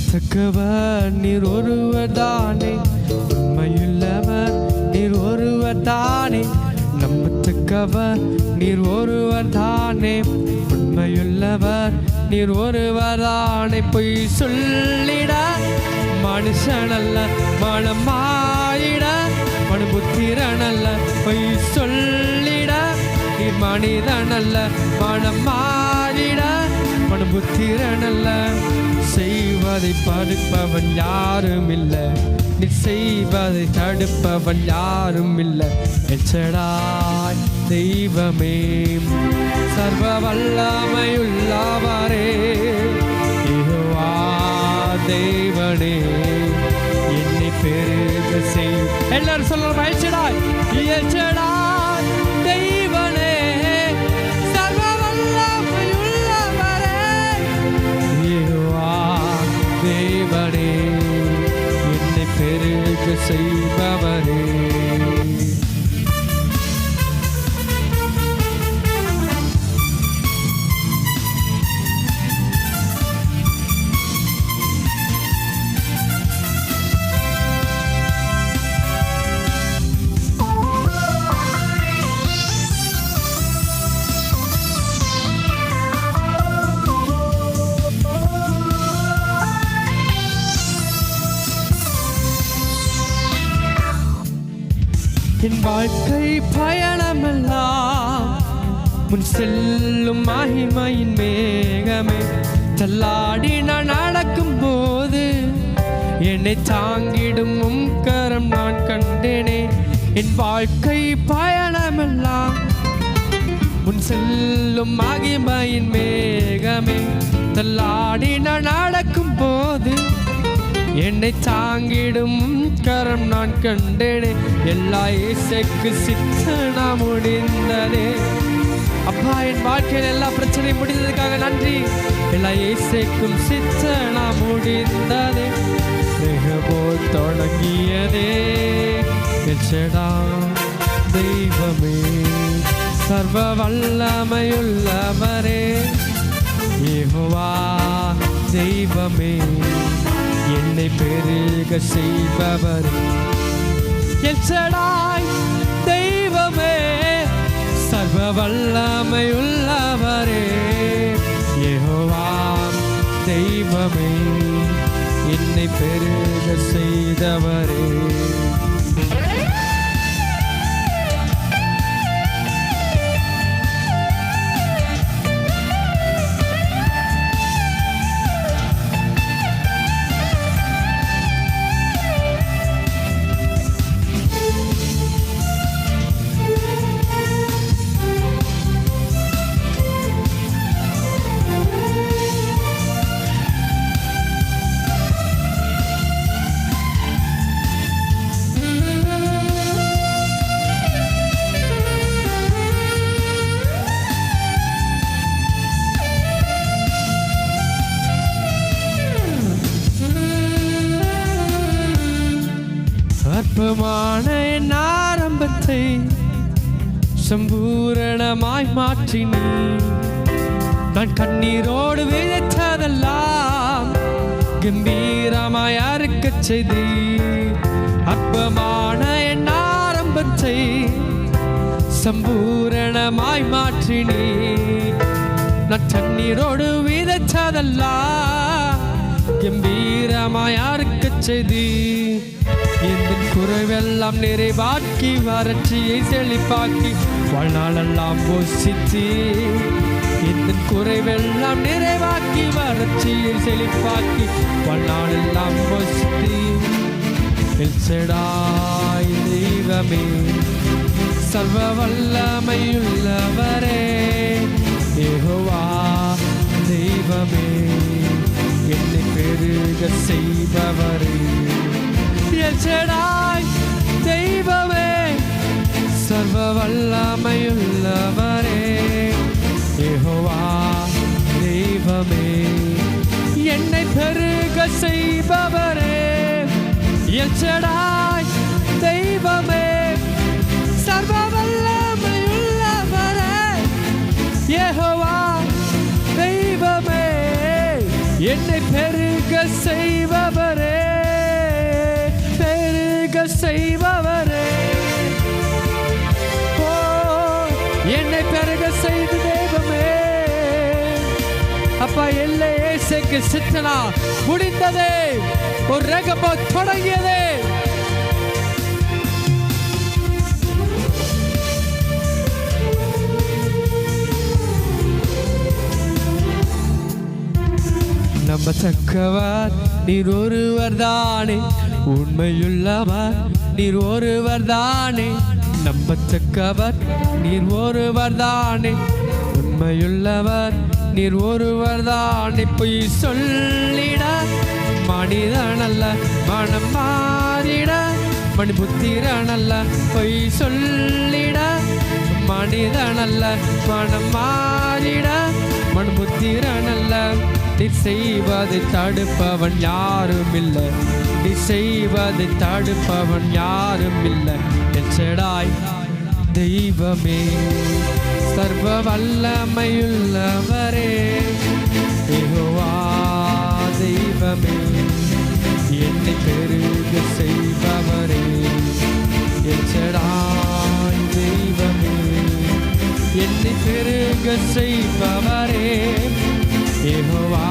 நம்பத்தக்கவர் நீர் ஒருவர் தானே, உண்மையுள்ளவர் நீர் ஒருவர் தானே. நம்பத்தக்கவர் நீர் ஒருவர் தானே, உண்மையுள்ளவர் நீர் ஒருவர் தானே. பொய் சொல்லிட மனுஷனல்ல மனமாயிட மனுபுத்திரனல்ல. பொய் சொல்லிட நீர் மனிதனல்ல மனமாயிட மனுபுத்திரனல்ல. செய்வதை படுப்பவன் யாரும் இல்லை, நீ செய்வதை தடுப்பவன் யாரும் இல்லை. எச்சடாய் தெய்வமே, சர்வ வல்லமையுள்ளவரே, யெகோவா தேவனே, என்னை பெருக செய். எல்லாரும் சொல்லணும், எச்சடாய் எச்சடாய் தெய்வனே, சர்வ வல்லமையுள்ளவரே, யெகோவா தேவனே, என்னை பெருக செய்பவரே. என் வாழ்க்கை பயணமெல்லாம் முன் செல்லும் மகிமையின் மேகமே. தள்ளாடி நான் நடக்கும் போது என்னை தாங்கிடும் கரம் நான் கண்டேனே. என் வாழ்க்கை பயணமெல்லாம் முன் செல்லும் மகிமையின் மேகமே. தள்ளாடி நான் நடக்கும் போது என்னை தாங்கிடும் கரம் நான் கண்டேனே. எல்லா இயேசுக்கு சித்தனா முடிந்ததே. அப்பா, என் வாழ்க்கையில் எல்லா பிரச்சனையும் முடிந்ததுக்காக நன்றி. எல்லா இயேசுக்கும் சித்தனா முடிந்ததே. மிகவும் தொடங்கியதே எச்சடா தெய்வமே, சர்வ வல்லமையுள்ளவரே, யெகோவா தெய்வமே, என்னை பெருக செய்பவர். எச்சடாய் தெய்வமே, சர்வ வல்லமையுள்ளவரே, யெகோவா தெய்வமே, என்னை பெருக செய்தவரே. அற்பமான என் ஆரம்பத்தை சம்பூரணமாய் மாற்றினீ. நான் கண்ணீரோடு விதைத்ததெல்லாம் கம்பீரமாய் அறுக்கச் செய்தி. அற்பமான என் ஆரம்பத்தை சம்பூரணமாய் மாற்றினீ. நான் கண்ணீரோடு விதைத்ததெல்லாம் கம்பீரமாய் அறுக்கச் செய்தி. எந்த குறைவெல்லாம் நிறைவாக்கி வறட்சியை செழிப்பாக்கி வாழ்நாளெல்லாம் போஷித்து. எந்த குறைவெல்லாம் நிறைவாக்கி வறட்சியை செழிப்பாக்கி வாழ்நாளெல்லாம் போஷித்து. எல்சடாய் தெய்வமே, சர்வ வல்லமையுள்ளவரே, யெகோவா தெய்வமே, என்னை பெருக செய்பவரே. எல்சடாய் தெய்வமே, சர்வ வல்லமையுள்ளவரே, யெகோவா தெய்வமே, என்னை பெருக செய்பவரே. எல்சடாய் தெய்வமே, சர்வ வல்லமையுள்ளவரே, யெகோவா தெய்வமே, என்னை பெருக செய்பவரே, பெருக செய்பவரே. ஓ, என்னை பெருக செய்து தெய்வமே. அப்பா, எல்லை ஏசைக்கு சித்தனா முடிந்ததே, ஒரு ரகபோ தொடங்கியதே. நம்பத்தக்கவர் நீர் ஒருவர் தானே, உண்மையுள்ளவர் நீர் ஒருவர் தானே. நம்பத்தக்கவர் நீர் ஒருவர் தானே, உண்மையுள்ளவர் நீர் ஒருவர் தானே. பொய் சொல்லிட மனிதனல்ல, மனம் மாறிட மணிபுத்திரனல்ல. பொய் சொல்லிட மனிதனல்ல, மனம் மாறிட மணிபுத்திரனல்ல. நீ செய்வதை தடுப்பவன் யாரும் இல்லை, நீ செய்வதை தடுப்பவன் யாரும் இல்லை. எச்சடாய் தெய்வமே, சர்வ வல்லமையுள்ளவரே. யெகோவா தெய்வமே, என்னை பெருக செய்பவரே. எச்சடாய் தெய்வமே, என்னை பெருக செய்பவரே. யெகோவா